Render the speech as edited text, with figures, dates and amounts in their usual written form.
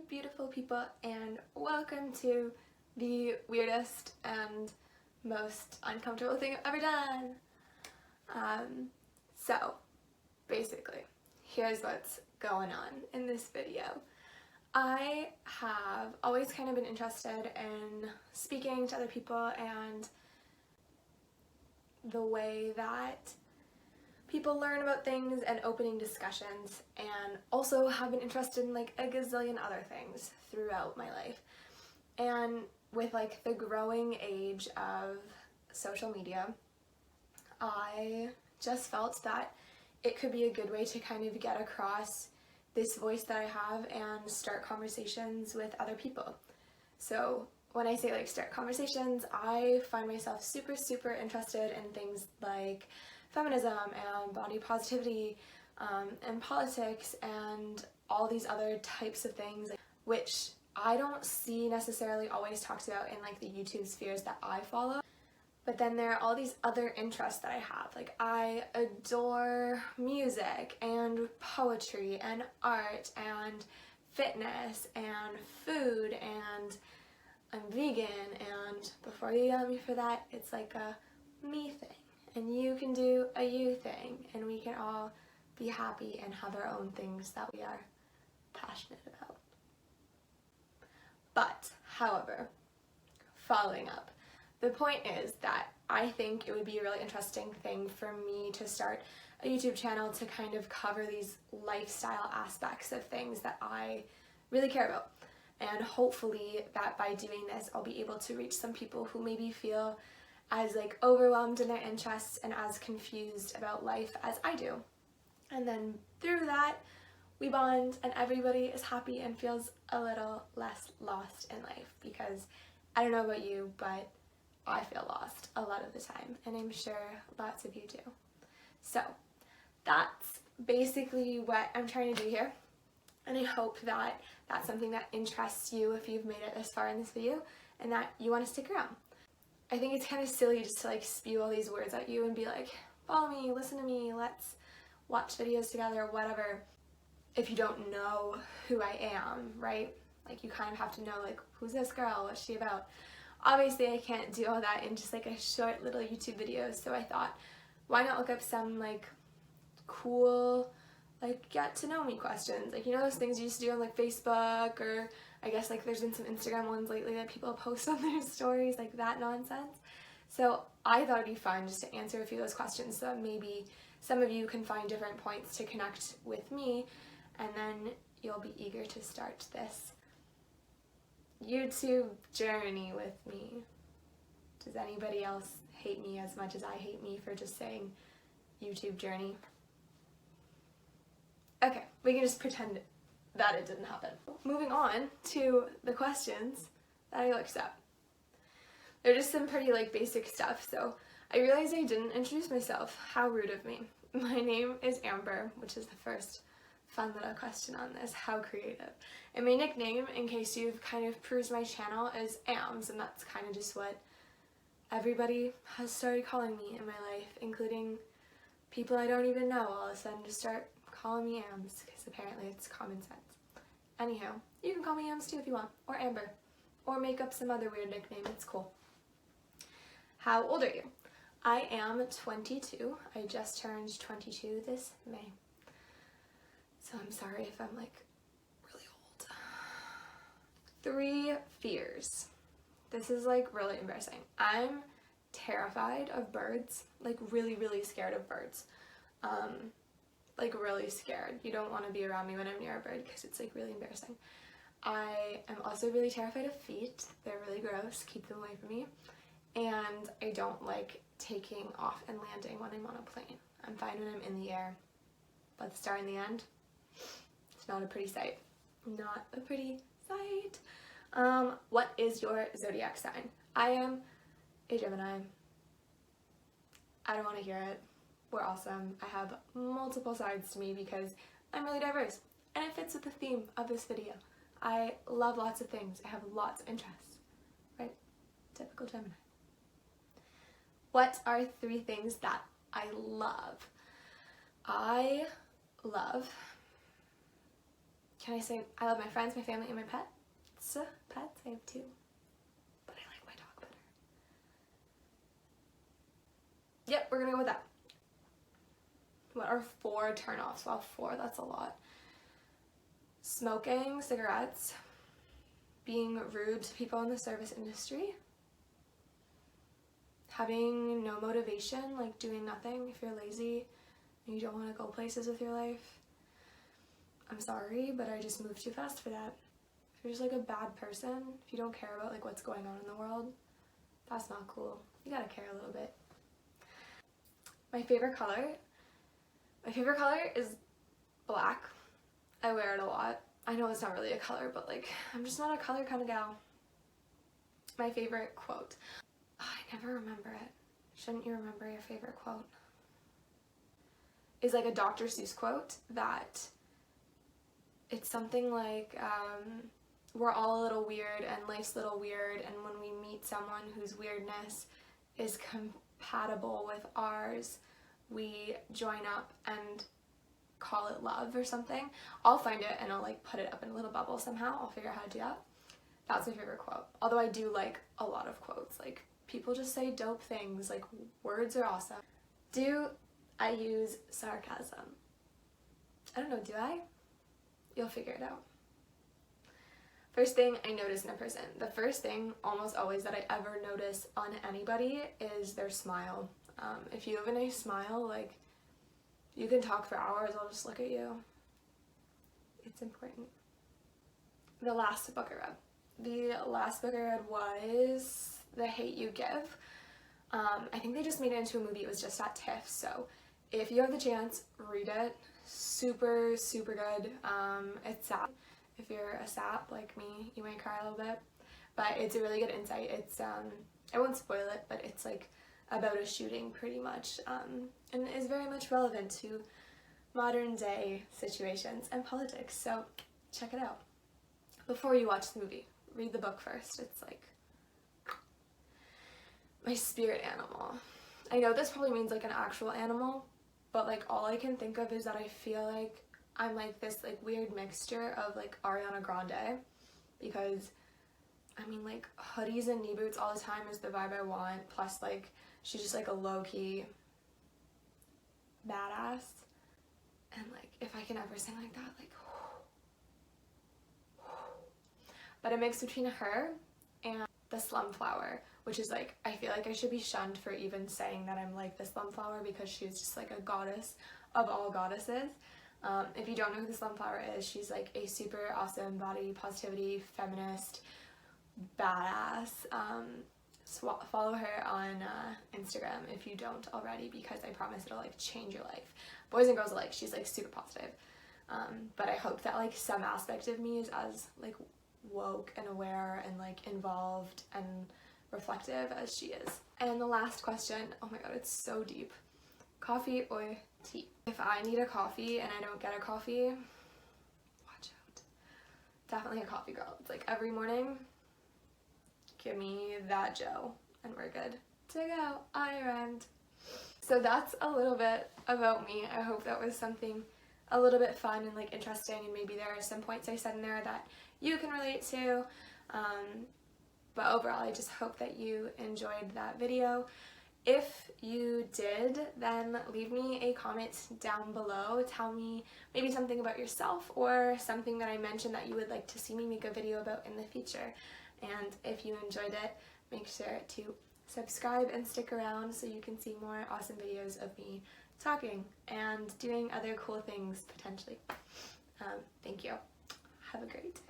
beautiful people, and welcome to the weirdest and most uncomfortable thing I've ever done. So basically, here's what's going on in this video. I have always kind of been interested in speaking to other people and the way that people learn about things and opening discussions, and also have been interested in like a gazillion other things throughout my life. And with like the growing age of social media, I just felt that it could be a good way to kind of get across this voice that I have and start conversations with other people. So when I say like start conversations, I find myself super interested in things like feminism and body positivity and politics and all these other types of things, which I don't see necessarily always talked about in like the YouTube spheres that I follow. But then there are all these other interests that I have. Like I adore music and poetry and art and fitness and food, and I'm vegan, and before you yell at me for that, it's like a me thing. And you can do a you thing, and we can all be happy and have our own things that we are passionate about. But, however, following up, the point is that I think it would be a really interesting thing for me to start a YouTube channel to kind of cover these lifestyle aspects of things that I really care about. And hopefully that by doing this, I'll be able to reach some people who maybe feel as like overwhelmed in their interests and as confused about life as I do. And then through that, we bond and everybody is happy and feels a little less lost in life, because I don't know about you, but I feel lost a lot of the time, and I'm sure lots of you do. So that's basically what I'm trying to do here, and I hope that that's something that interests you if you've made it this far in this video and that you want to stick around. I think it's kind of silly just to like spew all these words at you and be like, follow me, listen to me, let's watch videos together, whatever, if you don't know who I am, right? Like you kind of have to know like, who's this girl, what's she about? Obviously I can't do all that in just like a short little YouTube video, so I thought, why not look up some like cool like get to know me questions, like you know those things you used to do on like Facebook, or I guess like there's been some Instagram ones lately that people post on their stories, like that nonsense. So I thought it'd be fun just to answer a few of those questions so that maybe some of you can find different points to connect with me, and then you'll be eager to start this YouTube journey with me. Does anybody else hate me as much as I hate me for just saying YouTube journey? Okay, we can just pretend that it didn't happen. Moving on to the questions that I looked up. They're just some pretty like basic stuff, so I realized I didn't introduce myself. How rude of me. My name is Amber, which is the first fun little question on this. How creative. And my nickname, in case you've kind of perused my channel, is Ams, and that's kind of just what everybody has started calling me in my life, including people I don't even know all of a sudden just start calling me Ams, because apparently it's common sense. Anyhow, you can call me Ams too if you want, or Amber, or make up some other weird nickname, it's cool. How old are you? I am 22. I just turned 22 this May. So I'm sorry if I'm like really old. 3 fears. This is like really embarrassing. I'm terrified of birds, like really scared of birds. Like really scared. You don't want to be around me when I'm near a bird because it's like really embarrassing. I am also really terrified of feet. They're really gross. Keep them away from me. And I don't like taking off and landing when I'm on a plane. I'm fine when I'm in the air, but the star in the end, it's not a pretty sight. Not a pretty sight. What is your zodiac sign? I am a Gemini. I don't want to hear it. We're awesome. I have multiple sides to me because I'm really diverse, and it fits with the theme of this video. I love lots of things. I have lots of interests, right? Typical Gemini. What are 3 things that I love? I love can I say I love my friends, my family, and my pets? Pets, I have 2. But I like my dog better. Yep, we're gonna go with that. What are 4 turnoffs? Wow, 4, that's a lot. Smoking cigarettes, being rude to people in the service industry, having no motivation, like doing nothing if you're lazy and you don't want to go places with your life. I'm sorry, but I just moved too fast for that. If you're just like a bad person, if you don't care about like what's going on in the world, that's not cool. You gotta care a little bit. My favorite color is black. I wear it a lot. I know it's not really a color, but like, I'm just not a color kind of gal. My favorite quote. Oh, I never remember it. Shouldn't you remember your favorite quote? Is like a Dr. Seuss quote that it's something like, we're all a little weird and life's a little weird, and when we meet someone whose weirdness is compatible with ours, we join up and call it love or something. I'll find it and I'll like put it up in a little bubble somehow. I'll figure out how to do that. That's my favorite quote. Although I do like a lot of quotes. Like, people just say dope things. Like, words are awesome. Do I use sarcasm? I don't know, do I? You'll figure it out. First thing I notice in a person. The first thing almost always that I ever notice on anybody is their smile. If you have a nice smile, like, you can talk for hours, I'll just look at you. It's important. The last book I read. The last book I read was The Hate U Give. I think they just made it into a movie. It was just at TIFF, so if you have the chance, read it. Super, super good. It's sad. If you're a sap like me, you might cry a little bit, but it's a really good insight. It's, I won't spoil it, but it's like about a shooting pretty much, and is very much relevant to modern day situations and politics, so check it out. Before you watch the movie, read the book first. It's like my spirit animal. I know this probably means like an actual animal, but like all I can think of is that I feel like I'm like this like weird mixture of like Ariana Grande, because I mean like hoodies and knee boots all the time is the vibe I want, plus like she's just like a low-key badass, and like if I can ever sing like that, like but a mix between her and the Slumflower, which is like, I feel like I should be shunned for even saying that I'm like the Slumflower, because she's just like a goddess of all goddesses. If you don't know who the Slumflower is, she's like a super awesome body positivity feminist badass. Follow her on Instagram if you don't already, because I promise it'll like change your life. Boys and girls alike, she's like super positive. But I hope that like some aspect of me is as like woke and aware and like involved and reflective as she is. And the last question, oh my god, it's so deep. Coffee or tea? If I need a coffee and I don't get a coffee, watch out. Definitely a coffee girl. It's like every morning, give me that Joe and we're good to go. I rhymed. So that's a little bit about me. I hope that was something a little bit fun and like interesting, and maybe there are some points I said in there that you can relate to. But overall, I just hope that you enjoyed that video. If you did, then leave me a comment down below. Tell me maybe something about yourself or something that I mentioned that you would like to see me make a video about in the future. And if you enjoyed it, make sure to subscribe and stick around so you can see more awesome videos of me talking and doing other cool things potentially. Thank you. Have a great day.